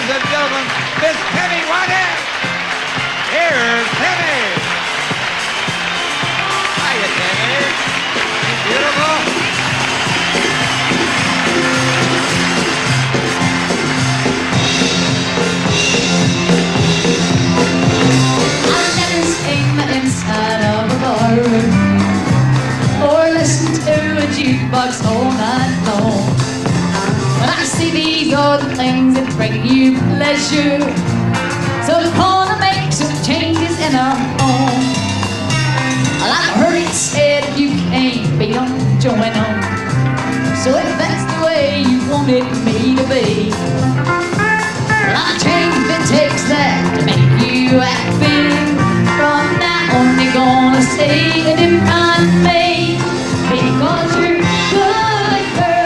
ladies and gentlemen, Miss Tammy Wynette. Here's Tammy. Hiya, Tammy. Beautiful. I've never seen the inside of a bar or listened to a jukebox all night long. But I see these are the things that bring you pleasure, so we're gonna make some changes in our home. Like I heard it said, if you can't be on, join on. So if that's the way you wanted me to be,